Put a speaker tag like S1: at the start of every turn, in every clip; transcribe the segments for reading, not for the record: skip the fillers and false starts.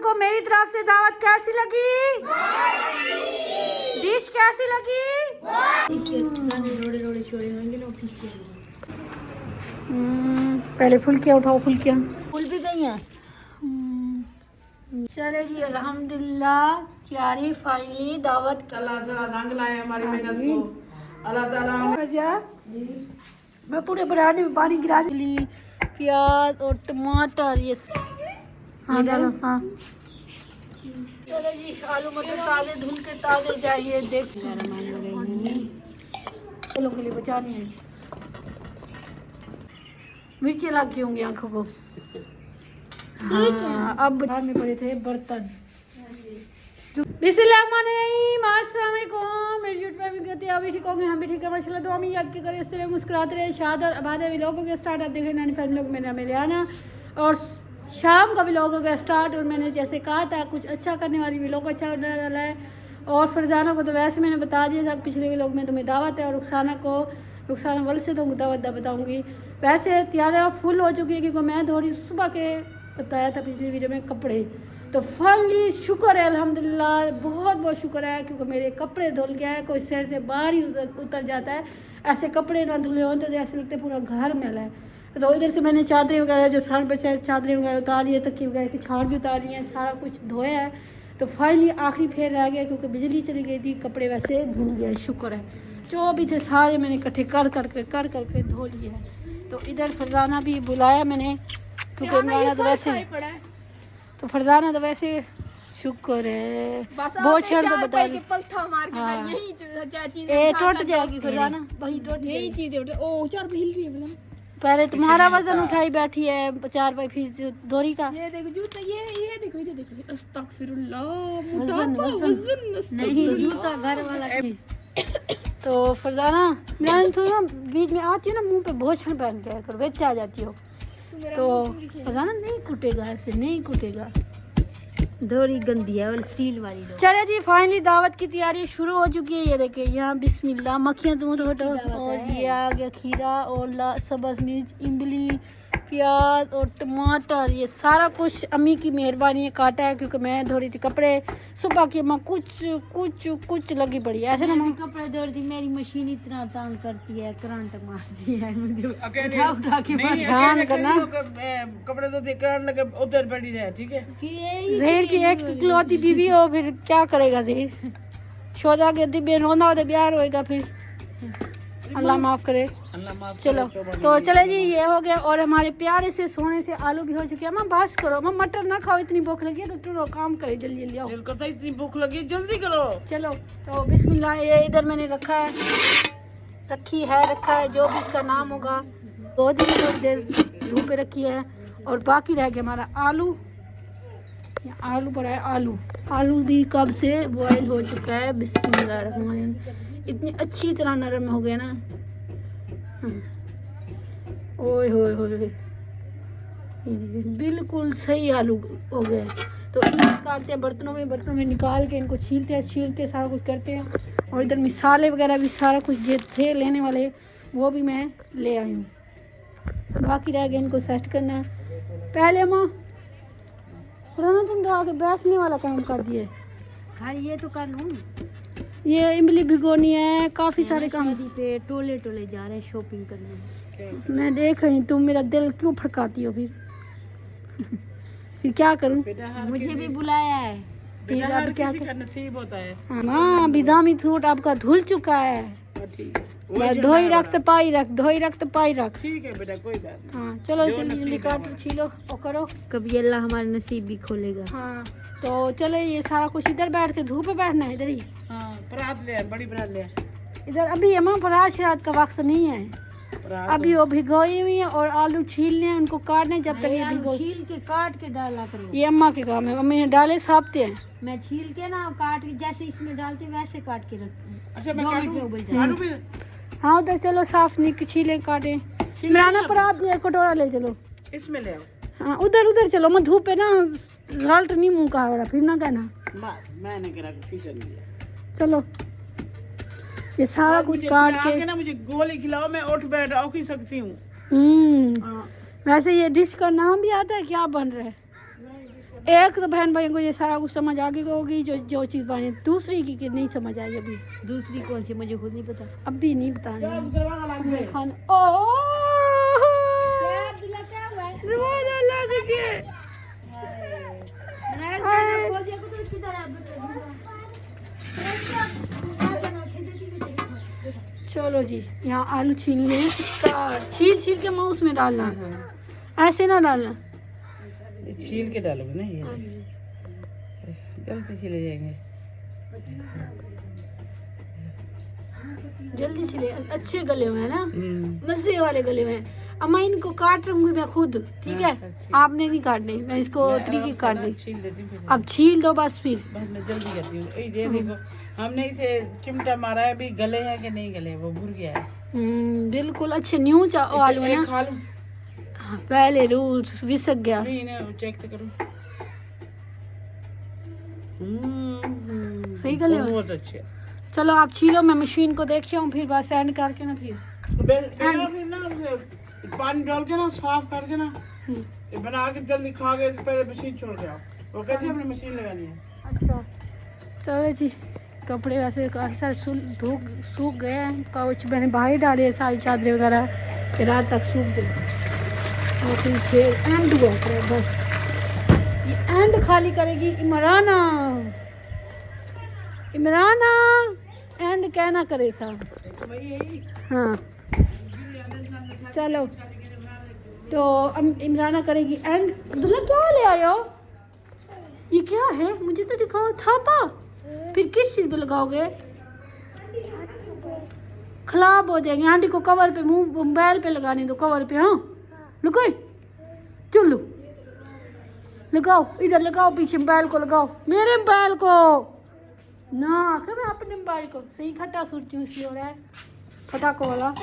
S1: को मेरी तरफ से दावत कैसी लगी? डिश कैसी लगी? पहले फुल्कियाँ उठाओ, फुल्कियाँ
S2: फूल भी गई हैं।
S1: चले जी अल्हम्दुलिल्लाह क्यारी फाइनली दावत
S3: अल्लाह ताला रंग लाए हमारी मेहनत को। अल्लाह ताला
S1: मैं पूरे बराने में पानी गिरा दी। प्याज और टमाटर ये हाँ डालो। हाँ चलो जी आलू मटर ताजे धुल के ताजे चाहिए। देख लोगों के लिए बचानी है। मिर्ची लग गई होंगी आंखों को। हाँ अब बाहर में पड़े थे बर्तन। बिस्मिल्लाहिर्रहमानिर्रहीम, अस्सलाम वालेकुम। मेरी यूट्यूब पे कहते हैं अभी ठीक होंगे, हम भी ठीक है माशाल्लाह। दुआ में याद के करें, इस तरह मुस्कुराते रहे। शाद और आबाद है व्लॉग के स्टार्ट आप देख रहे हैं नानी फैमिली लोग मेरे आना और शाम का व्लॉग का स्टार्ट। और मैंने जैसे कहा था कुछ अच्छा करने वाली व्लॉग अच्छा करने वाला है। और फरजाना को तो वैसे मैंने बता दिया था पिछले व्लॉग में तुम्हें दावत है। और रुखसाना वल से तो दावत बताऊँगी। वैसे तैयारियाँ फुल हो चुकी है क्योंकि मैं थोड़ी सुबह के बताया था पिछली वीडियो में कपड़े। तो फाइनली शुक्र है अल्हम्दुलिल्लाह, बहुत बहुत शुक्र है क्योंकि मेरे कपड़े धुल गया है। कोई सिर से बाहर ही उतर जाता है। ऐसे कपड़े ना धुले हों तो ऐसे लगते पूरा घर मैला है। तो इधर से मैंने चादरें वगैरह जो सर पर चादरें वगैरह उतार ली है, तकिए वगैरह की छाड़ भी उतारी है, सारा कुछ धोया है। तो फाइनली आखिरी फेर रह गया क्योंकि बिजली चली गई थी। कपड़े वैसे धुल गए शुक्र है। जो भी थे सारे मैंने इकट्ठे कर करके धो लिए हैं। तो इधर फरजाना भी बुलाया मैंने क्योंकि इमरान तो वैसे तो फरजाना तो वैसे शुक्र है बहुत शर्म तो बता रही। टूट जाएगी फरजाना, वही टूट यही चीज ओ चार पे हिल रही है। पहले तुम्हारा वजन उठाई बैठी है चार पे, फिर दोरी का ये देखो जूता, ये देखो इधर देखो। अस्तगफिरुल्लाह, वजन नहीं जूता घर वाला। तो फरजाना मैं तो ना बीच में आती हूँ ना मुंह पे भोजन पहन के कर बेच आ जाती हो। तो फरजाना नहीं कुटेगा, ऐसे नहीं कुटेगा,
S2: धोरी गंदी है और स्टील वाली।
S1: चले जी फाइनली दावत की तैयारी शुरू हो चुकी है। ये देखिए यहाँ बिस्मिल्लाह मक्खियाँ तुम तो और ये आ गया खीरा और सब्ज़ मिर्च, इमली, प्याज और टमाटर। ये सारा कुछ अम्मी की मेहरबानी है काटा है क्योंकि मैं धो रही थी कपड़े सुबह की। माँ कुछ लगी पड़ी है ऐसे ना। मैं
S2: कपड़े धो रही थी, मेरी मशीन इतना तंग करती है, करंट मारती है।
S1: ध्यान करना
S3: कपड़े तो करंट लगे उधर पड़ी रहे। ठीक है
S1: जहीर की एक इकलौती बीवी हो फिर क्या करेगा जहीर। शोदा के दिब्बे रोना हो ब्याह होएगा फिर अल्लाह माफ़ करे। चलो तो चले जी ये हो गया। और हमारे प्यारे से सोने से आलू भी हो चुके हैं। माँ बस करो, माँ मटर ना खाओ, इतनी भूख लगी है तो तुम काम करे जल्दी आओ।
S3: इतनी भूख लगी जल्दी करो।
S1: चलो तो बिस्मिल्लाह। ये इधर मैंने रखा है जो भी इसका नाम होगा। 2 दिन थोड़ी देर धूप पे रखी है। और बाकी रह गया हमारा आलू पड़ा है। आलू भी कब से बॉयल हो चुका है। बिस्मिल्लाह इतनी अच्छी तरह नरम हो गया ना। ओए होए बिल्कुल सही आलू हो गए। तो इनको निकालते हैं बर्तनों में निकाल के इनको छीलते सारा कुछ करते हैं। और इधर मिसाले वगैरह भी सारा कुछ जो थे लेने वाले वो भी मैं ले आई हूँ। बाकी रह गया इनको सेट करना। पहले माँ पुराना तुम तो आके बैठने वाला काम कर दिए।
S2: खाली ये तो कर लूँ।
S1: ये इमली भिगोनी है, काफ़ी सारे काम
S2: पे टोले जा रहे हैं शॉपिंग करने।
S1: मैं देख रही तुम मेरा दिल क्यों फड़काती हो फिर फिर क्या करूं।
S2: मुझे भी बुलाया है
S1: फिर अब क्या
S3: नसीब होता है।
S1: हाँ बिदामी सूट आपका धुल चुका है। धोई रख तो पाई रख।
S3: ठीक है बेटा कोई बात नहीं।
S1: हाँ चलो जल्दी काटो छीलो और करो।
S2: कभी अल्लाह हमारा नसीब भी खोलेगा।
S1: हाँ तो चलो ये सारा कुछ इधर बैठ के धूप पे बैठना है इधर ही।
S3: हाँ परात ले बड़ी परात ले
S1: इधर अभी अम्मा परात शायद का वक्त नहीं है। अभी वो भिगोई हुई है और आलू छीलने हैं उनको काटने जब तक ये भिगो
S2: छील के काट के डाला करो।
S1: ये अम्मा के काम है। मम्मी ने डाले सापते हैं।
S2: मैं छील के ना काट के जैसे इसमें डालते वैसे काट के रखती हूँ।
S3: अच्छा मैं काटूं भी।
S1: हाँ उधर चलो साफ निक छीले काटे। इमराना परात दिया कटोरा ले चलो
S3: इसमें ले आओ।
S1: हाँ उधर चलो। मैं धूप पे ना रिजल्ट नहीं मुँह का रहा फिर ना कहना
S3: मैंने करा किचन में।
S1: चलो ये सारा कुछ काट के
S3: ना मुझे गोली खिलाओ, मैं उठ बैठ ही सकती हूँ।
S1: वैसे ये डिश का नाम भी आता है क्या बन रहा है? एक तो बहन भाइयों को ये सारा कुछ समझ आ गई होगी जो जो चीज़ बनी, दूसरी की नहीं समझ आई अभी।
S2: दूसरी कौन सी मुझे खुद नहीं पता।
S1: अभी नहीं बताना
S3: दरवाजा लग गया।
S1: खाना। ओ दरवाजा लग गया। चलो जी, यहाँ आलू छीलने छील छील के माउस में डालना, ऐसे ना डालना।
S3: ये छील के डालोगे ना, ये जल्दी छिले जाएंगे।
S1: जल्दी छिले, अच्छे गले में है ना, मजे वाले गले में। अब मैं इनको काट रही मैं खुद, ठीक है, आपने नहीं काटने, मैं इसको तरीके काट दी।
S3: छील देती हूँ,
S1: अब छील दो बस फिर।
S3: बस मैं जल्दी करती हूँ। ये देखो, हमने इसे चिमटा मारा है, अभी गले हैं कि नहीं गले, वो भूल गया है।
S1: बिल्कुल अच्छे न्यू आलू है ना।
S3: खा लूं?
S1: हाँ, पहले रूल्स विसक गया।
S3: नहीं ना, चेक तो करूँ।
S1: सही गले में
S3: बहुत अच्छे।
S1: चलो आप छीलो, मैं मशीन को देख आऊँ फिर बस एंड करके ना फिर
S3: फिर ना पानी डाल के ना, साफ करके ना, ये बना के जल्दी खा के पहले मशीन छोड़ के आओ। वो कहते हैं हमने मशीन लगानी है।
S1: अच्छा चलो जी, कपड़े वैसे काफ़ी सारे सूख गए हैं, काउच मैंने बाहर डाले हैं, सारी चादरें वगैरह, फिर रात तक सूख गए और फिर एंड हुआ बस। ये एंड खाली करेगी इमराना। इमराना एंड कहना करे था। हाँ चलो, तो अब इमराना करेगी एंड। अब्दुल्ला क्या ले आयो? ये क्या है? मुझे तो दिखाओ। थापा? फिर किस चीज़ पे लगाओगे? खराब हो जाएंगे। आंटी को कवर पे, मुंह बैल पे लगाने दो, कवर पे। हाँ लगाओ, चलो लगाओ, इधर लगाओ, पीछे बैल को लगाओ, मेरे बैल को ना, क्या मैं अपने बैल को सही खट्टा सूट सी हो रहा है फटाको वाला।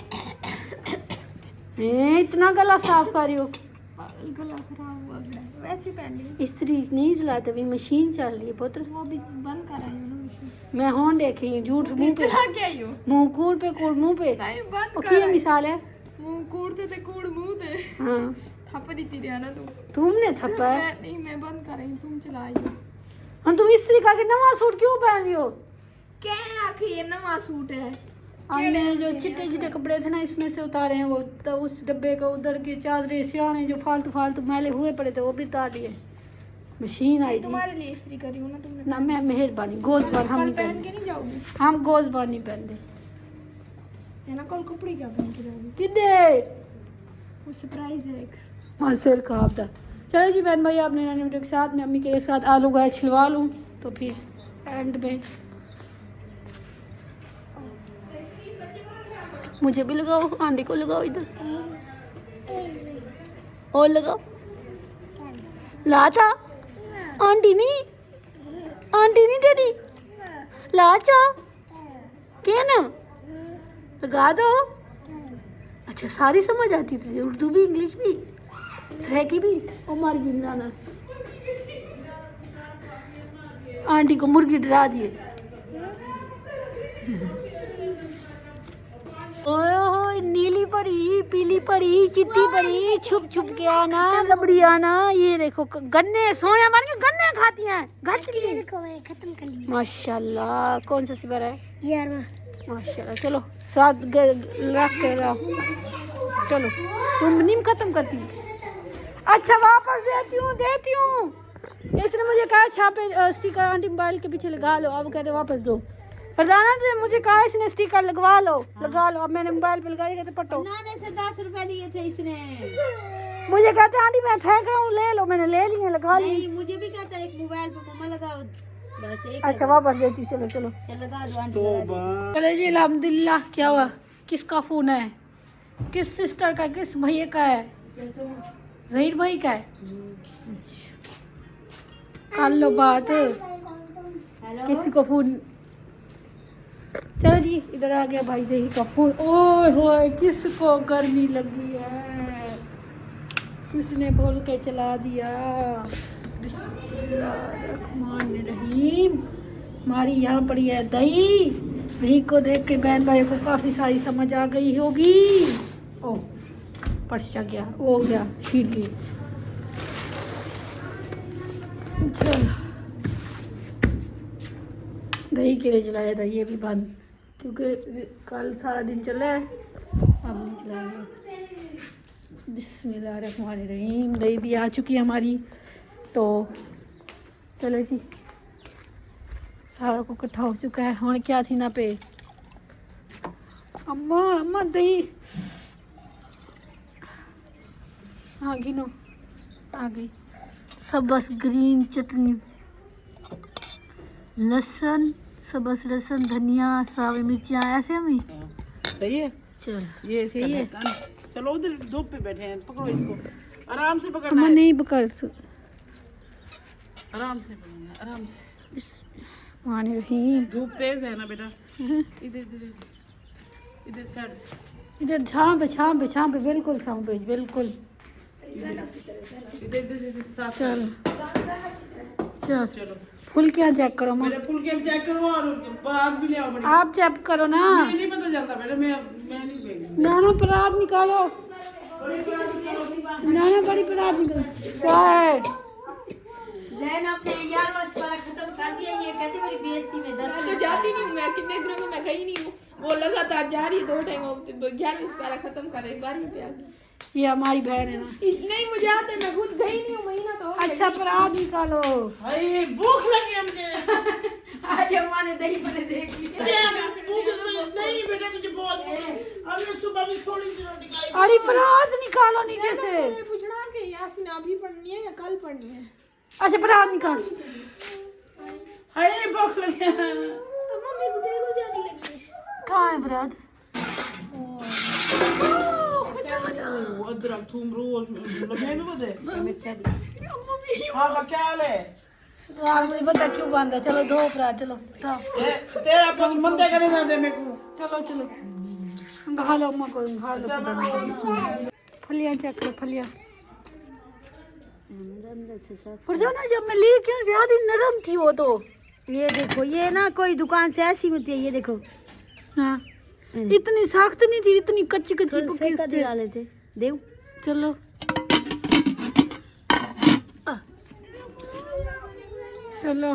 S1: इतना गला साफ कर रही हो?
S2: गला खराब हुआ है, वैसे पहन ली।
S1: इस्त्री नहीं चलाते, अभी मशीन चल रही है पुत्र।
S2: वो भी बंद कर रही हूँ ना मशीन।
S1: मैं होन देखी हूँ, झूठ मुंह पे,
S2: क्या आई हूँ?
S1: मुंह कूड़ पे कूड़ मुंह पे।
S2: नहीं बंद
S1: वो
S2: कर
S1: की मिसाल है?
S2: मुंह कूड़ते थे, कूड़ मुंह थे।
S1: हाँ
S2: थप्पड़ी थी ना तू।
S1: तुमने थप्पा है।
S2: नहीं मैं बंद कर रही हूँ, तुम चलाई हो।
S1: हम तुम इस्त्री करके नवा सूट क्यों पहन रही हो?
S2: क्या आखिर ये नवा सूट है?
S1: हमने जो चिट्टे चिट्टे कपड़े थे ना, इसमें से उतारे हैं वो, तो उस डब्बे को उधर के चादरें सिराने जो फालतू फालतू मैले हुए पड़े थे वो भी उतार लिए। मशीन आई थी
S2: तुम्हारे लिए इस्त्री करी हूँ ना तुमने।
S1: ना, मैं मेहरबानी गोश्त बार हम
S2: कल
S1: नहीं
S2: पहन
S1: पहनते,
S2: के नहीं जाओगी
S1: हम गोश्त बार नहीं पहनते
S2: है ना? कल कपड़े क्या पहन के जाओगी?
S1: किदे
S2: वो सरप्राइज है एक।
S1: और सिर का आपदा। चलो जी बहन भाई, आपने नए वीडियो के साथ मैं अम्मी के साथ आलू गाय छिलवा लूँ, तो फिर एंड में मुझे भी लगाओ, आंटी को लगाओ, इधर और लगाओ। लाचा आंटी नहीं, आंटी नहीं तेरी लाचा क्या ना, लगा दो। अच्छा सारी समझ आती थी, उर्दू भी इंग्लिश भी सराइकी भी। और मार गई बनाना, आंटी को मुर्गी डरा दिए। ओए नीली परी, पीली परी, चिट्टी परी, छुप छुप के आना, रबड़ी आना। ये देखो गन्ने, सोने मार के गन्ने खाती हैं।
S4: देखो मैं खत्म कर लिया।
S1: माशाल्लाह, कौन सा सिवर है?
S4: यार
S1: माशाल्लाह। चलो साथ रख के रहो, चलो तुम नीम खत्म करती। अच्छा वापस देती हूँ। इसने मुझे कहा छापे स्टिकर आंटी मोबाइल के पीछे लगा लो, अब कहते वापस दो। प्रधाना जी मुझे कहा इसने स्टिकर लगवा लो, लगा लो। अब मैंने मोबाइल पे लगाई, कहते पटो।
S2: नाने से 10 रुपए लिए थे इसने।
S1: मुझे कहते आंटी मैं फेंक रहा हूँ, ले लो। मैंने ले लिए, लगा ली।
S2: नहीं मुझे भी कहता है एक मोबाइल पे मम्मा लगाओ, बस एक।
S1: अच्छा वापस देती हूँ, चलो चलो
S2: चल लगा दो आंटी लगा दो।
S1: चलो जी अल्हम्दुलिल्लाह। क्या हुआ? किसका फोन है? किस सिस्टर का, किस भैया का है? जहीर भाई का है। कर लो बात, किसी को फोन। चलो जी इधर आ गया भाई जहीर का फोन। ओए होए किसको गर्मी लगी है, किसने बोल के चला दिया। बिस्मिल्लाहिर्रहमानिर्रहीम। हमारी यहाँ पड़ी है दही, दही को देख के बहन भाई को काफ़ी सारी समझ आ गई होगी। ओ पर्चा गया, वो गया शीट गई। चलो दही के लिए जलाया था, ये भी बंद क्योंकि कल सारा दिन चला है, अब नहीं जलाएंगे। बिस्मिल्लाहिर्रहमानिर्रहीम। दही भी आ चुकी है हमारी, तो चलो जी सारा को इकट्ठा हो चुका है। और क्या थी ना पे अम्मा अम्मा दही आ गई नो, आ गई सब। बस ग्रीन चटनी, लहसुन, सब बस लहसुन, धनिया, सावी मिर्चियाँ ऐसे हमें
S3: सही है।
S1: चल
S3: ये इसका
S1: सही है।
S3: ढक्कन। चलो उधर धूप पे बैठे हैं, पकड़ो इसको, आराम से पकड़ना
S1: अम्मा
S3: है।
S1: नहीं पकड़
S3: आराम से पकड़ना, आराम से।
S1: रहीम।
S3: धूप तेज है ना बेटा। इधर इधर इधर साइड,
S1: इधर छाँव पे बिल्कुल छाँव पे बिल्कुल।
S3: इधर इधर इधर साफ।
S1: चल चल
S3: चलो
S1: फुल्कियाँ चेक करो माँ,
S3: मेरे फुल के चेक करो और परात भी ले आओ बड़ी।
S1: आप चेक करो ना।
S3: मुझे नहीं पता चलता बेटा, मैं नहीं बेचूंगी।
S1: नाना परात निकालो,
S3: बड़ी परात निकालो अपनी बात।
S1: नाना बड़ी परात निकालो। चाय
S2: जैन अपने 11वां सवाल खत्म कर दिया, ये कहती मेरी बेइज्जती में 10
S5: मैं तो जाती नहीं हूँ, मैं कितने दिनों से मैं गई नहीं हूँ। वो लगातार जा रही है, 2 टाइम 11वीं पारा खत्म कर रही, 12वीं पे आ गई।
S1: ये हमारी बहन है ना।
S5: नहीं मुझे आता है, मैं खुद गई नहीं हूँ, महीना तो हो गया।
S1: अच्छा परात निकालो।
S3: भाई भूख लगी हमने।
S5: आज अम्मा ने दही बने देख लिया।
S3: नहीं बेटा मुझे बहुत हमने सुबह भी थोड़ी सी रोटी खाई।
S1: अरे परात निकालो नीचे से।
S5: मैंने पूछना कि यासीन अभी पढ़नी है या कल पढ़नी है।
S1: अच्छा परात निकाल।
S3: हाय भूख लगी।
S5: अम्मा मेरे को तेरे को ज्यादा लगी है।
S1: कहाँ है परात?
S3: अदरक थूम रोज लगे को दे। हाँ क्या हाल है?
S1: यार मुझे पता क्यों बांधा। चलो दो परात, चलो उठाओ।
S3: तेरा पग मंदे करे जाने मेरे को।
S1: चलो चलो खा लो अम्मा को, खा लो। फलियाँ चेक करो, फलियाँ पर जो ना जब मैं ली क्यों ज्यादा नरम थी वो तो।
S2: ये देखो, ये ना कोई दुकान से ऐसी मिलती है, ये देखो।
S1: हाँ इतनी सख्त नहीं थी, इतनी कच्ची कच्ची पकी थी।
S2: डाले थे देव।
S1: चलो चलो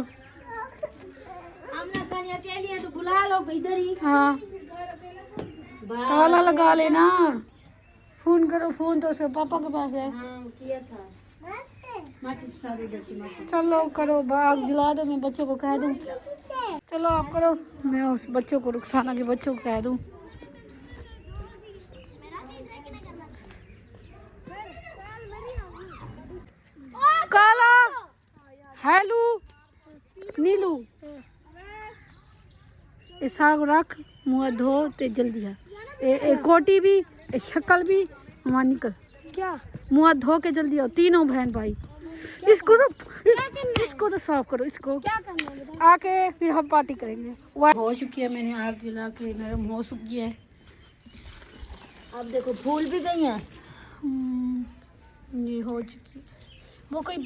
S2: आमना सानी अकेली है तो बुला लो इधर ही।
S1: हाँ ताला लगा लेना, फोन करो। फोन तो उसके पापा के पास है।
S2: हाँ किया था। माचिस उठा दे, जैसी माचिस।
S1: चलो करो, बाग जला दो, मैं बच्चों को कह दूँ। चलो आप करो, मैं उस बच्चों को, रुखसाना के बच्चों को कह दूँ। काला हेलू नीलू ये साग रख, मुँह धो ते जल्दी है। ए कोटी भी, ए शक्ल भी, वहाँ निकल।
S2: क्या
S1: मुँह धो के जल्दी आओ, तीनों बहन भाई। इसको तो साफ करो, इसको
S4: क्या करना है बेटा?
S1: आके फिर हम पार्टी करेंगे। हो चुकी है, मैंने आग जला के नरम हो चुकी है।
S2: अब देखो फूल भी गई हैं।
S1: ये हो चुकी है। वो कोई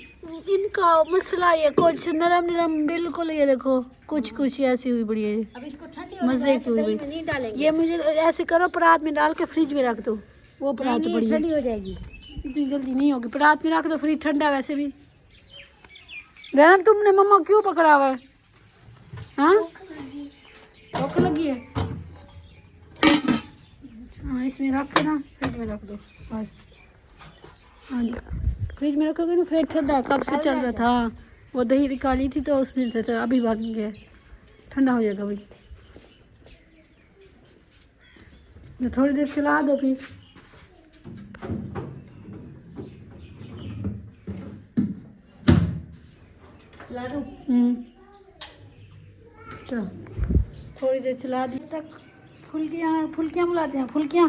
S1: इनका मसला है, कुछ नरम नरम बिल्कुल। ये देखो कुछ कुछ ऐसी हुई बड़ी है,
S2: अब इसको ठंडी
S1: मजे की हुई
S2: में
S1: बड़ी।
S2: नहीं डालेंगे।
S1: ये मुझे ऐसे करो, परात में डाल के फ्रिज में रख दो। वो परात
S2: नहीं,
S1: बड़ी है,
S2: ठंडी हो जाएगी।
S1: इतनी जल्दी नहीं होगी। परात में रख दो, फ्रिज ठंडा वैसे भी। बहन तुमने मम्मा क्यों पकड़ा हुआ है? हाँ भूख लगी है। हाँ इसमें रख के ना फ्रिज में रख दो बस। हाँ फ्रिज में रखोगे ना, फ्रिज ठंडा है, कब से चल रहा था। वो दही निकाली थी तो उसमें से तो अभी बन गया, ठंडा हो जाएगा भाई। तो थोड़ी देर चला दो फिर।
S2: ला दूं।
S1: चलो थोड़ी देर चला दी तक। फुल्कियाँ बुलाते हैं, फुल्कियाँ।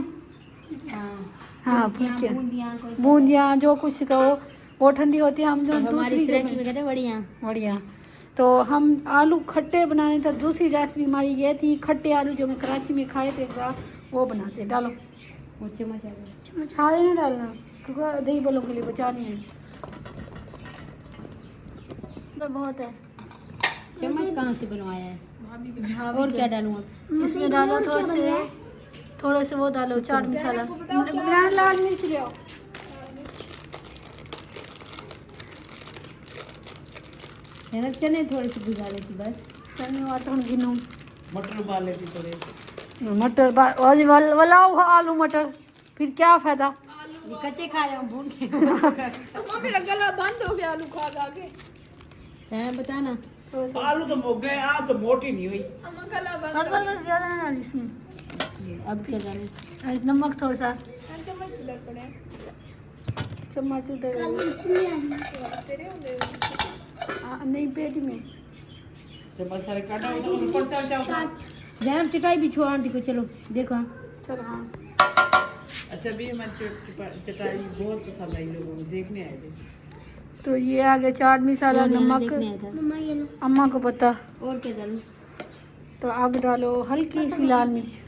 S1: हाँ फुल्कियाँ,
S2: बूंदियाँ कोई
S1: बूंदियाँ जो कुछ कहो, वो ठंडी होती है। हम जो
S2: हमारी
S1: दूसरी
S2: सिरकी में कहते हैं बढ़िया।
S1: बढ़िया। तो हम आलू खट्टे बनाने था, दूसरी रेसिपी हमारी ये थी, खट्टे आलू जो मैं कराची में खाए थे वो बनाते। डालो
S2: मुझे मजा आ गया।
S1: छाले नहीं डालना क्योंकि दही बलों के लिए बचानी है। तो बहुत है।
S2: चम्मच कहाँ से बनवाया है?
S1: हाँ
S2: और क्या डालूँ अब?
S1: इसमें डालो थोड़े से वो डालो चाट मसाला, ग्रांड लाल मिर्च ले आओ।
S2: है ना, चने थोड़े से भिगा लेती बस।
S1: चने आता हूँ गिनूँ
S3: मटर उबाल लेती थोड़े।
S1: मटर वलाओ आलू मटर, फिर क्या फायदा।
S2: ये कच्चे खा रहे हैं, भून के।
S5: अम्मा मेरा गला बंद हो गया आलू खा खा के।
S2: है बताना।
S3: आलू तो मोट गए, आप तो मोटी नहीं हुई।
S5: अम्मा गला बंद
S1: बस बस बस, ज़्यादा ना डाल इसमें।
S2: अब क्या जाने।
S1: नमक थोड़ा सा,
S5: चम्मच किधर पड़े हैं?
S1: चम्मच उधर
S5: तेरे होंगे।
S1: नहीं पेट में।
S3: तो मसाले काटा होता है ऊपर चल जाओ।
S2: जैन चटाई बिछो आंटी को, चलो देखो।
S1: चलो हाँ,
S3: अच्छा भी मैं चटाई बहुत पसंद आई लोगों को, देखने आए थे।
S1: तो ये आ गया चाट मसाला, नमक,
S2: देखने आया था।
S4: मम्मा ये लो।
S1: अम्मा को पता।
S2: और क्या डालूं?
S1: तो अब डालो हल्की सी लाल मिर्च।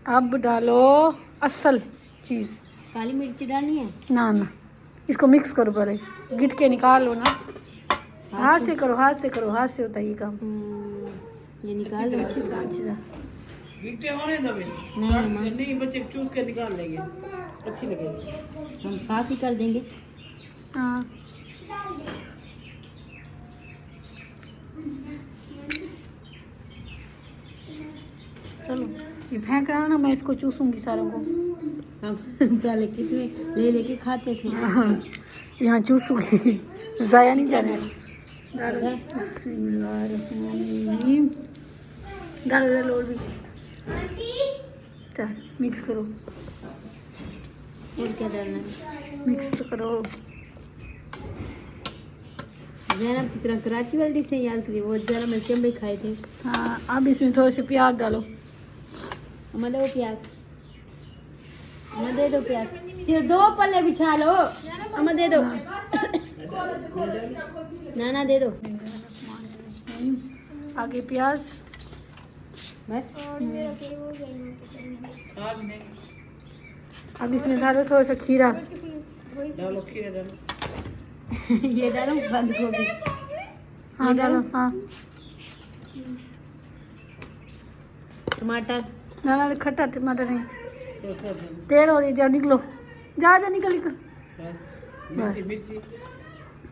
S1: अब डालो असल चीज़,
S2: काली मिर्ची डालनी है।
S1: ना ना, इसको मिक्स करो पहले, गिट के निकालो ना। हाथ से करो, हाथ से करो, हाथ से होता है ये काम।
S2: ये निकाल लो।
S1: अच्छी तरह अच्छी तरह।
S3: गिट्टे होने दो भी।
S2: नहीं अम्मा,
S3: नहीं बच्चे चूस के निकाल लेंगे, अच्छी लगेगी।
S2: हम साफ ही कर देंगे।
S1: हाँ चलो, ये फेंक रहा है ना, मैं इसको चूसूंगी सारों को।
S2: हम पहले कितने ले लेके खाते थे।
S1: यहाँ चूसूंगी, ज़ाया नहीं जाने। डालो बिस्मिल्लाहिर्रहमानिर्रहीम। डालो डालो और भी। चल मिक्स करो,
S2: और क्या डालना है?
S1: मिक्स तो करो।
S2: जैनब की तरह कराची वाली डिश याद करिए, वो ज़रा मिर्च भी खाए थे।
S1: हाँ, अब इसमें थोड़े से प्याज डालो।
S2: अम्मा दो प्याज, अम्मा दे दो प्याज। सिर्फ 2 पल्ले बिछा लो। अम्मा दे दो। नाना दे दो।
S1: आगे प्याज,
S2: बस।
S3: आग नहीं
S1: अब इसमें डालो थोड़ा सा खीरा।
S3: डालो, खीरा डालो।
S2: ये डालो बंद गोभी।
S1: हाँ डालो, हाँ।
S2: टमाटर।
S1: ना ना, खट्टा टमाटर नहीं,
S3: थोड़ा थोड़ा डालो।
S1: तेल हो रही, जाओ निकलो, जा जा निकल निकल।
S3: बस मिर्ची मिर्ची।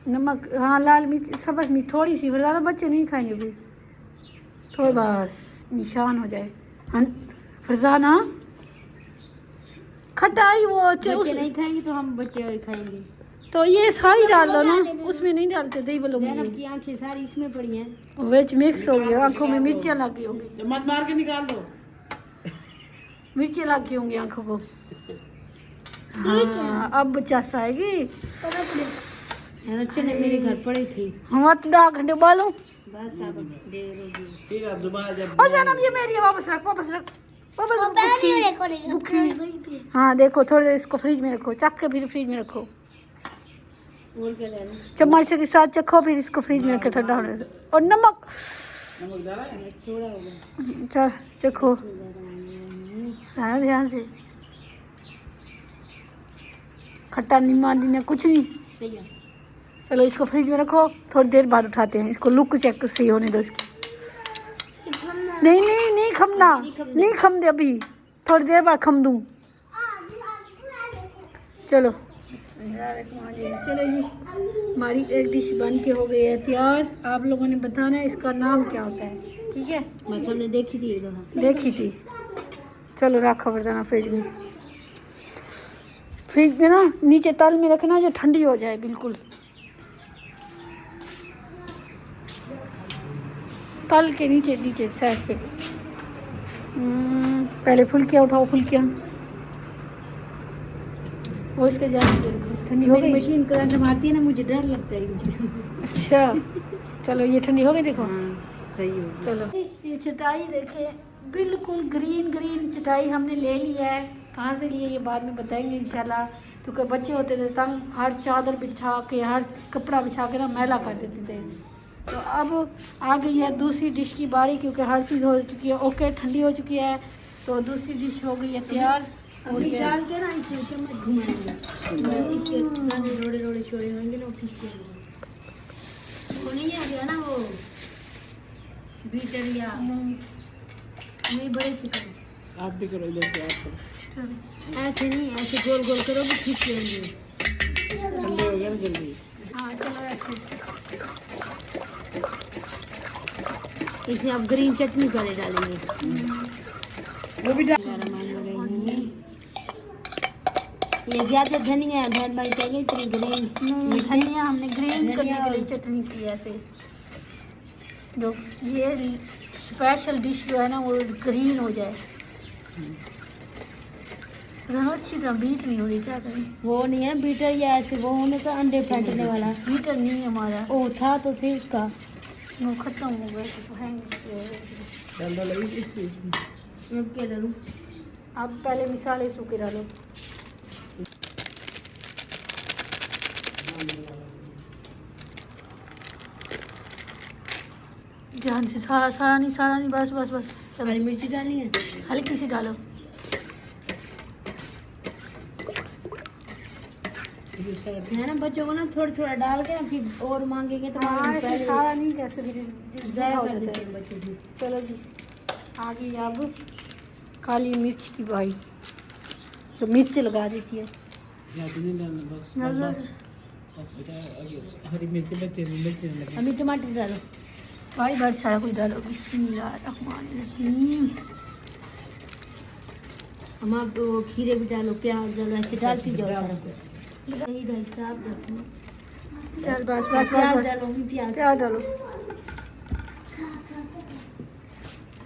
S1: नमक, हाँ लाल मिर्च, सब मिर्च थोड़ी सी, ज़्यादा बच्चे नहीं खाएंगे फिर, थोड़ा बस निशान हो जाए। हाँ फरजाना, खटाई वो
S2: बच्चे नहीं खाएंगे तो हम बच्चे खाएंगे।
S1: तो ये सारी डाल दो ना, उसमें नहीं डालते दही बलो
S2: जैनब
S1: में,
S2: की आंखें सारी इसमें पड़ी हैं।
S1: वेज मिक्स हो गया, आंखों में मिर्चियाँ लग गई होंगी,
S3: चम्मच मार के निकाल दो।
S1: मिर्चियाँ लग गई होंगी आंखों को। हाँ अब बचास आएगी।
S2: है ना, चने मेरे घर पड़े थे।
S1: हम 10 घंटे उबालो।
S2: बस अब दे दो।
S3: फिर आप दोबारा जब
S1: और जानम ये मेरी है, वापस रख वापस रख वापस रख, भूखी।
S4: देखो
S1: हाँ देखो, थोड़ी देर इसको फ्रिज में रखो, चख के फिर फ्रिज में रखो,
S2: और क्या डालूं?
S1: चम्मच से के साथ चखो, फिर इसको फ्रिज में रखे ठंडा होने दो। और नमक,
S3: नमक डाला है?
S2: बस थोड़ा होगा।
S1: चल चखो, हाँ ध्यान से। खट्टा निम्मा नहीं, कुछ नहीं।
S2: सही है।
S1: चलो इसको फ्रिज में रखो, थोड़ी देर बाद उठाते हैं इसको, लुक चेक सही होने दो इसकी। नहीं नहीं नहीं खमना, नहीं खम दे अभी, थोड़ी देर बाद खम दूँ। चलो चलो जी, हमारी एक डिश बन के हो गई है तैयार। आप लोगों ने बताना है इसका नाम क्या होता है, ठीक है?
S2: मैं सबने देखी थी एक दफा।
S1: देखी थी। चलो रखो बरदाना फ्रिज में, फ्रिज में ना नीचे तल में रखना जो ठंडी हो जाए बिल्कुल, तल के नीचे नीचे साइड पे। पहले फुल्कियाँ उठाओ, फुल्कियाँ वो इसके जाने दो, ठंडी हो
S2: मेरी
S1: गई।
S2: मशीन करंट मारती है ना, मुझे डर लगता है इनकी।
S1: अच्छा चलो ये ठंडी हो गई, देखो।
S2: सही हो।
S1: चलो ये चटाई देखें, बिल्कुल ग्रीन ग्रीन चटाई हमने ले ली है। कहाँ से लिए ये बाद में बताएंगे इंशाल्लाह, क्योंकि बच्चे होते थे तंग, हर चादर बिछा के, हर कपड़ा बिछा के ना मैला कर देते थे। तो अब आ गई है दूसरी डिश की बारी, क्योंकि हर चीज़ हो चुकी है, ओके ठंडी हो चुकी है, तो दूसरी डिश हो गई है तैयार। और ये
S2: डाल के ना इसे चम्मच घुमाएंगे, इसके दाने रोड़े रोड़े छोड़े होंगे ना, फिसके वो नहीं आ गया ना वो बीटर या नहीं बड़े से करें।
S3: आप भी करो इधर से, आप करो।
S2: ऐसे नहीं, ऐसे गोल गोल करोगे ठीक रहेंगे।
S3: ठंडे हो गए ना जल्दी।
S1: हाँ चलो ऐसे।
S2: इसमें आप ग्रीन चटनी पहले डालेंगे।
S3: वो भी डाल।
S2: ये ज्यादा धनिया है, बहन भाई कहेंगे इतनी ग्रीन।
S1: धनिया हमने ग्रीन करने
S2: धनिया
S1: के लिए चटनी की है ऐसे। जो ये स्पेशल डिश जो है ना वो ग्रीन हो जाए। ज़रा अच्छी तरह बीट नहीं हो रही, क्या करें?
S2: वो नहीं है बीटर, या ऐसे वो होने का अंडे फेंटने वाला।
S1: बीटर नहीं है हमारा,
S2: ओ था तो सही उसका।
S1: वो ख़त्म हो गया तो हैंग।
S3: डाल लगी इससे।
S2: रुक के डालूं।
S1: आप पहले मिसाले सूखे डालो। ध्यान से, सारा नहीं, बस बस बस।
S2: हरी मिर्ची डालनी है।
S1: हल्की सी डालो।
S2: है ना, बच्चों को ना थोड़ा थोड़ा डाल के ना फिर और मांगेंगे तो मांगेंगे, पहले
S1: सारा नहीं, कैसे भी
S2: ज़ाया
S1: हो
S2: कर
S1: जाता
S2: देते
S1: है।
S2: हैं बच्चे भी।
S1: चलो जी, आ गई अब काली मिर्च की बारी, जो मिर्च लगा देती है।
S3: ज्यादा नहीं डालना, बस
S1: बस
S3: बस बेटा। आगे हरी मिर्च बच्चे लगे।
S2: अभी टमाटर डालो।
S1: भाई बड़ सारा कुछ डालो। बिस्मिल्लाहिर्रहमानिर्रहीम।
S2: हम आप वो खीरे भी डालो, प्याज डालो, ऐसे डालती जाओ सारा कुछ। दही दही साफ रखना।
S1: चल बस बस बस
S2: प्याज
S1: बस।
S2: डालो, भी प्याज।
S1: प्याज डालो।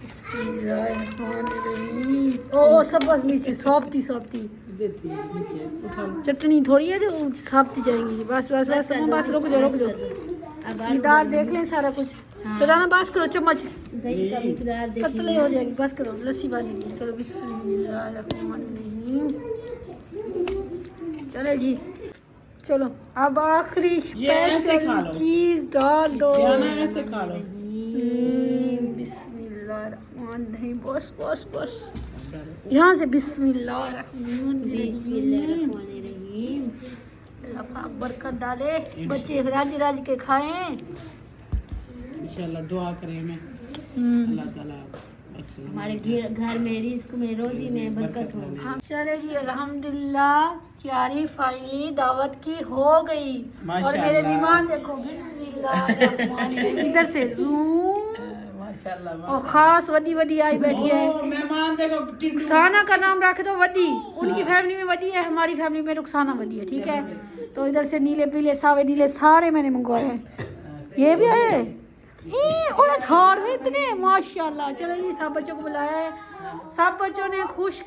S1: बिस्मिल्लाहिर्रहमानिर्रहीम। ओ सब बस नीचे सौंपती
S3: देती है नीचे उठा लो।
S1: चटनी थोड़ी है जो सौंपती जाएंगी। बस बस बस बस रुक जाओ रुक जाओ।
S2: अब
S1: मिकदार देख लें सारा कुछ। चलो ना बस करो, चम्मच
S2: दही का मिकदार
S1: पतले
S2: देखिए।
S1: हो जाएगी। बस करो, लस्सी बनेगी। चलो बिस्मिल्लाहिर्रहमानिर्रहीम। चले जी, चलो अब आखिरी
S3: ये ऐसे खा
S1: स्पेशल
S3: लो।
S1: चीज डाल दो।
S3: सियाना ऐसे खा लो।
S1: बिस्मिल्लाहिर्रहमानिर्रहीम। बस बस बस यहाँ से बिस्मिल्लाहिर्रहमानिर्रहीम।
S2: बिस्मिल्लाहिर्रहमानिर्रहीम।
S1: अल्लाह पाक बरकत डाले, बच्चे राज राज के खाएं।
S3: इंशाल्लाह दुआ करें मैं अल्लाह ताला बस
S2: हमारे घर में, रिस्क में, रोजी में बरकत हो।
S1: हाँ चले जी, अल्हम्दुलिल्लाह तैयारी फाइनली दावत की हो गई। और
S3: माशाअल्लाह।
S1: मेरे मेहमान देखो, बिस्मिल्लाहिर्रहमानिर्रहीम। इधर से जूम।
S3: माशाल्लाह।
S1: और खास वडी वडी आई बैठी है।
S3: ओ मेहमान देखो टिंडू।
S1: रुखसाना का नाम रख दो वडी। उनकी फैमिली में वडी है, हमारी फैमिली में रुखसाना वडी है, ठीक है। तो इधर से नीले पीले सावे नीले सारे मैंने मंगवाए हैं। ये भी आए उन्हें थार है इतने, माशाल्लाह। चलो जी, सब बच्चों को बुलाया है। सब बच्चों ने खुश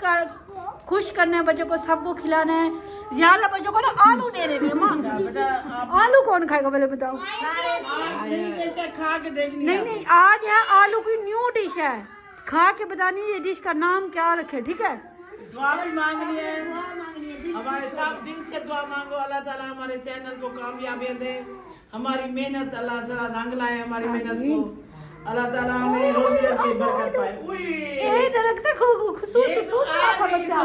S1: करना है, बच्चों को सबको खिलाना है। ज्यादा बच्चों को ना आलू दे रहे हैं माँ।
S3: बेटा आप
S1: आलू कौन खाएगा पहले बताओ।
S3: ऐसे खा के देखनी
S1: नहीं
S3: है।
S1: नहीं, आज है आलू की न्यू डिश है, खा के बतानी ये डिश का नाम क्या रखे, ठीक है।
S3: दुआ भी मांगनी है। हमारे सब दिल से दुआ मांगो, अल्लाह ताला हमारे चैनल को कामयाबी दे। हमारी मेहनत अल्लाह ताला रंग लाए, हमारी मेहनत को अल्लाह ताला हमें रोजी रोटी बरकत पाए।
S1: ये दरख्त खुशूसी सूट रहा था बच्चा।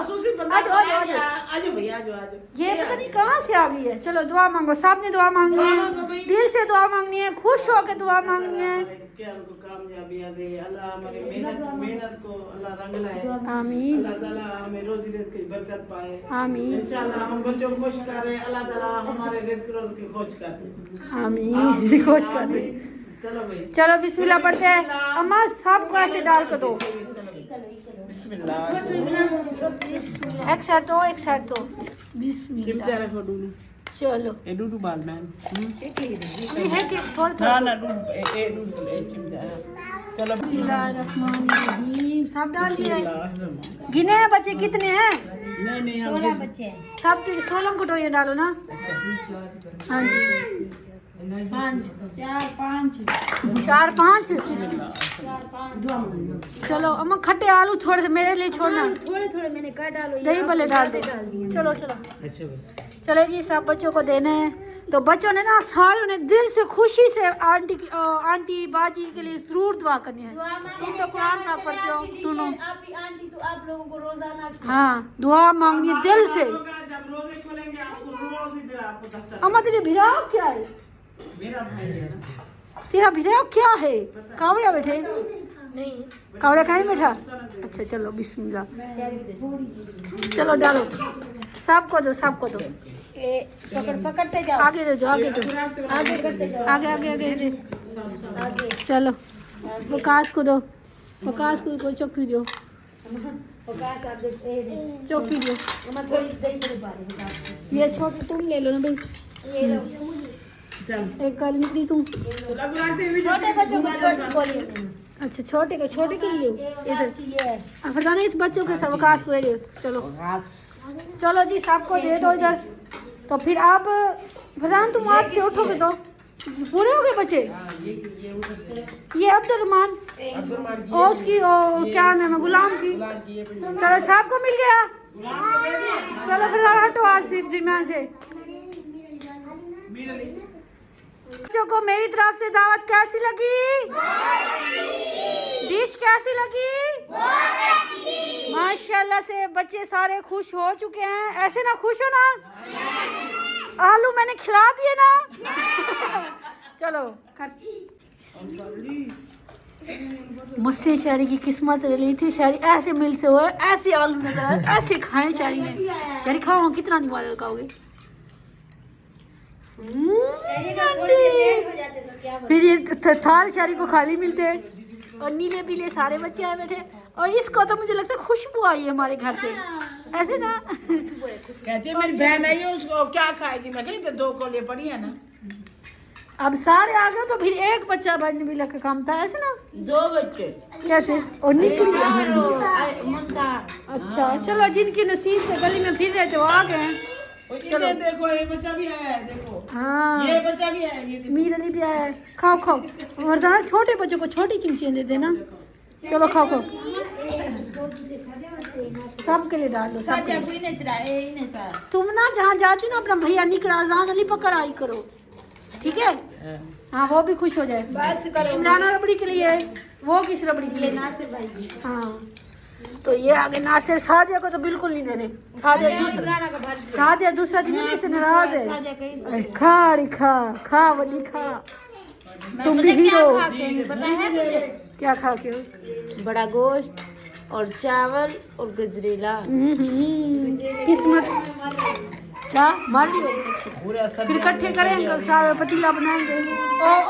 S3: आजो भैया आजो।
S1: ये पता नहीं कहाँ से आ गई है। चलो दुआ मांगो, सबने दुआ मांगनी
S3: दुआ मांगो भाई।
S1: है, दिल से दुआ मांगनी है, खुश होकर दुआ मांगनी है।
S3: चैनल को कामयाबी दे अल्लाह, हमारी मेहनत को अल्लाह रंग लाए।
S1: आमीन
S3: अल्लाह ताला हमें रोजी रिज़्क़ की बरकत पाए।
S1: आमीन
S3: इंशाल्लाह हम बच्चों को खुश कर रहे हैं, अल्लाह ताला हमारे रिज़्क़ रोज़ी को खुश कर दे।
S1: आमीन। खुश कर दे।
S3: चलो भाई,
S1: चलो बिस्मिल्लाह पढ़ते हैं। अम्मा सबको ऐसे डाल कर दो।
S3: बिस्मिल्लाह।
S1: एक साइड दो, एक साइड दो।
S3: ये
S1: बिस्मिल्लाह।
S3: बेचारा को डूडू,
S1: चलो
S3: ये डूडू बाल मैन।
S1: अभी है कि थोड़ा
S3: ना
S1: थोड़ा।
S3: ना डूडू, ए डूडू, ए चिमटा। चलो
S1: बिस्मिल्लाहिर्रहमानिर्रहीम। सब डाल दिए।
S3: बिस्मिल्लाह।
S1: गिने हैं बच्चे कितने हैं?
S3: नहीं हम
S2: 16 बच्चे हैं।
S1: सब 16 कटोरियाँ डालो ना। हाँ जी,
S2: 5 4 5
S1: 4 5। चलो अम्मा खट्टे आलू छोड़ से मेरे लिए छोड़ना।
S2: थोड़े थोड़े मैंने काट डालो। ये
S1: दही भले डाल दो।
S2: दिए।
S1: चलो चलो
S3: अच्छा
S1: चले जी, सब बच्चों को देने हैं। तो बच्चों ने ना सारे उन्हें दिल से खुशी से आंटी बाजी के लिए जरूर दुआ करनी है। तुम तो कुरान पाक पढ़ते हो दोनों।
S2: आप ही आंटी तो आप लोगों को रोजाना
S1: हाँ, दुआ मांगनी है दिल से।
S3: जब रोजे खोलेंगे आपको रोज इधर आपको दफ्तर।
S1: अम्मा तेरे भिराव क्या है?
S3: मेरा भाई है ना।
S1: तेरा भिराव क्या है? कावड़िया बैठे। कवड़ा खाए मीठा? अच्छा चलो बिस्मिल्लाह। चलो डालो, सबको दो, सबको दो।
S2: पकड़ते जाओ,
S1: आगे दो, आगे दो,
S2: आगे करते जाओ,
S1: आगे आगे आगे आगे।
S2: आगे।
S1: चलो वकास को दो, वकास को कोई चौकी दो,
S2: वकास आप देख, ए दे।
S1: चौकी दो।
S2: मैं थोड़ी दही से पा रही हूँ।
S1: ये छोटी तुम ले लो ना भाई,
S2: ये लो।
S3: चल
S1: एक काली निकली तुम।
S2: छोटे बच्चों को छोटी गोली।
S1: अच्छा छोटे को ले लो इधर।
S2: ये है।
S1: फरदाना इस बच्चों के सब वकास को ले लो। चलो चलो जी, सबको दे दो इधर। तो फिर आप फरदाना तुम हाथ से उठोगे तो पूरे हो गए बच्चे। ये अब्दुलरहमान और उसकी क्या नाम है, गुलाम की। चलो सबको मिल गया। चलो फरदाना हटो आज से जिम्मेदार से। बच्चों को मेरी तरफ से दावत कैसी लगी? डिश कैसी लगी? माशाल्लाह से बच्चे सारे खुश हो चुके हैं। ऐसे ना खुश हो ना? आलू मैंने खिला दिए ना। चलो मुझसे शहरी की किस्मत रही थी। शहरी ऐसे मिल से हुआ, ऐसे आलू नजर आए, ऐसे खाए शहरी ने। शहरी खाओ, कितना निवाला खाओगे? फिर ये थार शहरी को खाली मिलते हैं और नीले पीले सारे बच्चे आए बैठे। और इसको तो मुझे लगता है खुशबू आई है हमारे घर से, ऐसे ना।
S3: कहती है मेरी बहन आई है, उसको क्या खाएगी? मैं कही तो 2 कोले पड़ी है ना।
S1: अब सारे आ गए तो फिर एक बच्चा बनने भी लगा काम था, ऐसे ना।
S3: 2 बच्चे
S1: कैसे और निकली।
S3: मुद्दा।
S1: अच्छा चलो, जिनकी नसीब से गली में फिर रहे थे वो आ गए हैं।
S3: चलो देखो, ये बच्चा भी आया है, देखो
S1: हाँ
S3: ये बच्चा भी आया है, ये देखो।
S1: मीर अली भी आया है। खाओ खाओ, वरदाना छोटे बच्चों को छोटी चिमचियाँ दे देना। चलो खाओ खाओ, सबके लिए डाल दो, सबके लिए। तुम ना जहाँ जाती ना अपना भैया निकला अजान अली पकड़ आई करो, ठीक है? हाँ वो भी खुश हो जाए।
S2: बस करो।
S1: इमरान रबड़ी के लिए, वो किस रबड़ी के लिए?
S2: नासिर भाई।
S1: हाँ तो ये आगे नासिर। सादिया को तो बिल्कुल नहीं दे रहे। सादिया दूसरा दिन से नाराज है। खा रही, खा खा वली खा। तुम भी हीरो।
S2: पता है तुझे?
S1: क्या खा के?
S2: बड़ा गोश्त और चावल और गजरेला।
S1: किस्मत क्या मार रही हो?
S3: पूरा सब
S1: फिर इकट्ठे करेंगे, सारा पतीला बनाएंगे।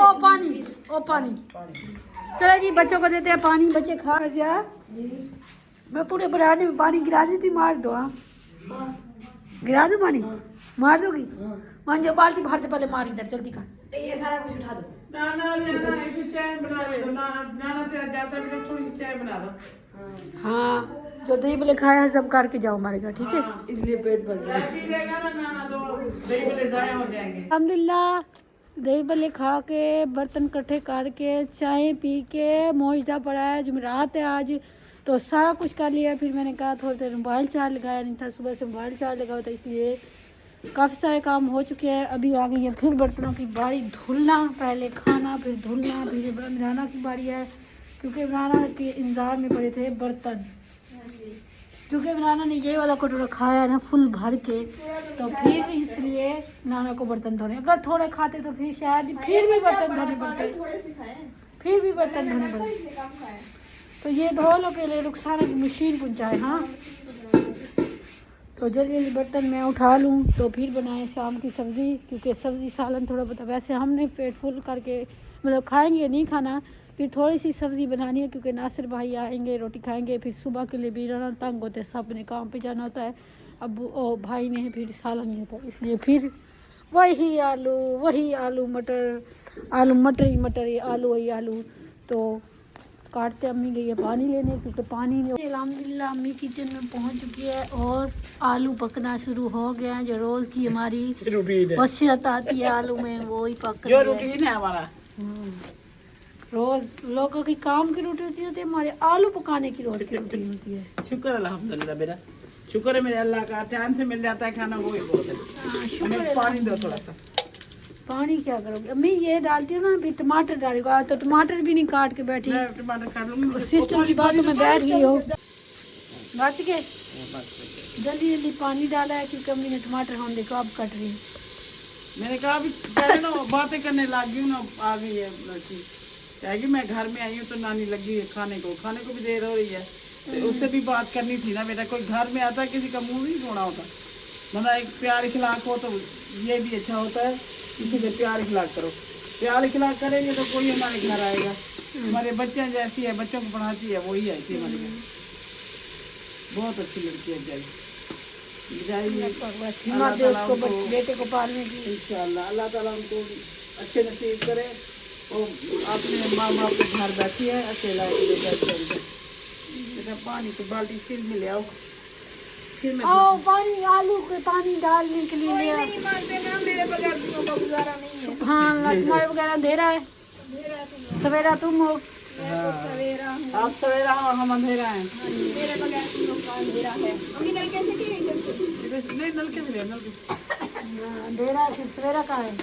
S1: ओ पानी, ओ पानी। चलो जी बच्चों को देते हैं पानी, बच्चे खा जा। मैं पूरे बराडे में पानी गिरा दी थी, मार दो। हाँ गिरा दो पानी, मार दोगी? मान जाओ, बाल्टी बाहर से पहले मार इधर, जल्दी कर।
S2: ये सारा कुछ उठा दो।
S3: नाना ऐसे चाय बना दो। नाना तेरा जाता है बेटा, थोड़ी सी चाय बना दो।
S1: हाँ जो दही भले खाया है सब करके जाओ हमारे घर, ठीक है?
S2: इसलिए पेट भर जाए।
S3: चाय पी लेगा ना नाना तो दही भले ज़ाया हो जाएंगे।
S1: अल्हम्दुलिल्लाह दही भल्ले खा के, बर्तन इकट्ठे करके, चाय पी के, मौजदा पड़ा है। जुमेरात है आज तो सारा कुछ कर लिया। फिर मैंने कहा थोड़ी देर मोबाइल चार्ज लगाया नहीं था, सुबह से मोबाइल चार्ज लगा हुआ था, इसलिए काफ़ी सारे काम हो चुके हैं। अभी आ गई है फिर बर्तनों की बारी, धुलना, पहले खाना फिर धुलना। फिर इमराना की बारी है, क्योंकि इमराना के इंतज़ार में पड़े थे बर्तन। क्योंकि इमराना ने ये वाला कटोरा खाया ना फुल भर के, तो फिर इसलिए नाना को बर्तन धोने। अगर थोड़े खाते तो फिर शायद फिर भी बर्तन धोने पड़ते, फिर भी बर्तन धोने पड़ते। तो ये धो लो पहले, रुखसाना की मशीन पहुँचाए। हाँ तो जल्दी जल्दी बर्तन मैं उठा लूँ तो फिर बनाए शाम की सब्ज़ी, क्योंकि सब्ज़ी सालन थोड़ा बहुत वैसे हमने पेट फुल करके मतलब खाएंगे नहीं खाना, फिर थोड़ी सी सब्ज़ी बनानी है, क्योंकि नासिर भाई आएंगे रोटी खाएंगे। फिर सुबह के लिए भी रहना तंग होते हैं, सब ने काम पे जाना होता है। अब ओ भाई ने फिर सालन नहीं होता, इसलिए फिर वही आलू मटर, आलू मटर ही मटर, ये आलू वही आलू। तो काटते अम्मी गई है पानी लेने, क्योंकि पानी में अल्हम्दुलिल्लाह अम्मी किचन में पहुंच चुकी है और आलू पकना शुरू हो गया है। जो रोज़ की हमारी वसीयत आती है आलू में, वो ही पक रही है।
S3: रूटीन है हमारा।
S1: रोज़ लोगों की काम की रोटी होती है, हमारे आलू पकाने की रोज़ की रोटी होती है।
S3: शुक्र अल्हम्दुलिल्लाह मेरा, शुक्र है मेरे अल्लाह का, टाइम से मिल जाता है खाना, वो ही बहुत है। हमें पानी दो थोड़ा सा।
S1: पानी क्या करोगे अम्मी? ये डालती हूँ ना, फिर टमाटर डालेगा तो टमाटर भी नहीं काट के बैठी।
S3: मैं टमाटर खा लूँगी।
S1: सिस्टम की बातों में बैठ गई हो। बच गए, जल्दी जल्दी पानी डाला है, क्योंकि अम्मी ने टमाटर हम देखो अब कट रही है।
S3: मैंने कहा अभी पहले ना बातें करने लग गई ना, आ गई है लड़की। क्या कि मैं घर में आई हूँ तो नानी लगी है खाने को भी देर हो रही है, तो उससे भी बात करनी थी ना बेटा। कोई घर में आता किसी का मुंह नहीं धोना होता, मतलब एक प्यार इखलाक हो तो ये भी अच्छा होता है। किसी से प्यार इखलाक करो, प्यार इखलाक करेंगे तो कोई हमारे घर आएगा। हमारे बच्चे जैसी है, बच्चों को पढ़ाती है वही है ऐसी हमारे घर। बहुत अच्छी लड़की है जाइए।
S1: हिम्मत दे उसको बेटे को पालने की।
S3: इंशाअल्लाह अल्लाह ताला उनको अच्छे नसीब करे। और अपने माँ बाप के घर बैठी है अकेला बेटा। पानी की बाल्टी फिर में ले आओ, फिर मैं
S1: आओ पानी, आलू के पानी डालने के लिए ले आओ।
S5: नहीं मानते ना, मेरे बगैर दिनों का गुजारा नहीं है।
S1: हाँ तुम्हारे वगैरह अंधेरा है, सवेरा तुम हो।
S5: सवेरा हूँ,
S3: आप सवेरा हो, हम अंधेरा हैं।
S5: मेरे बगैर दिनों का अंधेरा है। अम्मी नल कैसे की है?
S3: नहीं नल के मिले नल के।
S1: हाँ, अंधेरा है, फिर सवेरा कहाँ है?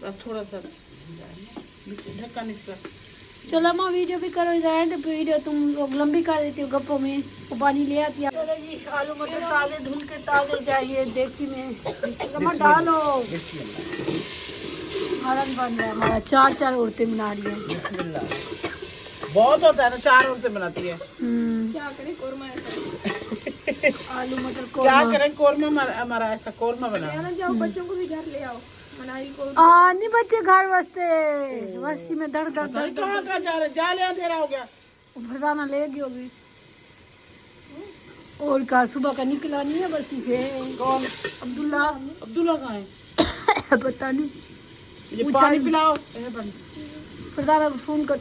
S3: बस थोड़ा सा ढक्का निकला।
S1: चलो अम्मा वीडियो भी करो इधर एंड वीडियो तुम लोग लंबी कर देती हो गप्पों में। वो पानी ले आती है। चलो जी आलू मटर ताजे धुल के ताजे चाहिए देखी में। अम्मा डालो, हरन बन रहा है हमारा। चार औरतें बना रही है।
S3: बहुत होता है ना, 4 औरतें बनाती है।
S5: क्या करें, कोरमा ऐसा।
S1: आलू मटर को
S3: क्या करें, कोरमा हमारा ऐसा कोरमा बना।
S5: ना जाओ, बच्चों को भी घर ले आओ। मनाई को
S1: नहीं बच्चे घर वस्ती में दर्द दर्द दर्द
S3: कहाँ जा रहे, जा ले अंधेरा हो गया।
S1: फरदाना लेगी होगी। और का सुबह का निकला नहीं है बस्ती से।
S3: कौन?
S1: अब्दुल्ला
S3: कहाँ है?
S1: पता नहीं।
S3: ये पानी पिलाओ।
S1: फरदाना को फोन कर।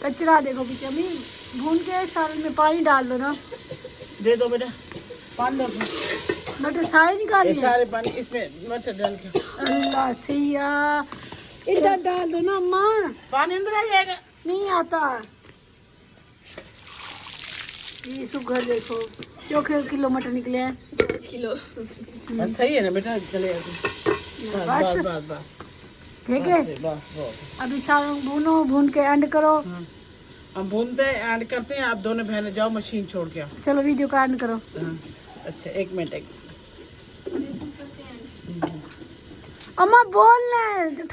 S1: कचरा देखो पीछे में भून के साल में पानी डाल दो ना।
S3: दे दो बेटा पानी दो।
S1: मटर सारे निकाल
S3: ये
S1: लिए।
S3: सारे पानी इसमें मटर डाल के।
S1: अल्लाह सैया इधर डाल दो ना अम्मा।
S3: पानी अंदर आ जाएगा।
S1: नहीं आता। ये सुगर देखो, चौके किलो मटर निकले हैं।
S5: 5 किलो।
S3: सही है ना बेटा, चले बस बस बस
S1: ठीक है।
S3: बस।
S1: अभी सारा भूनो, भून के एंड करो।
S3: हम भूनते हैं एंड करते हैं। आप दोनों बहनें जाओ मशीन छोड़ के आओ।
S1: चलो वीडियो का एंड करो।
S3: अच्छा 1 मिनट।
S1: अम्मा बोल रहे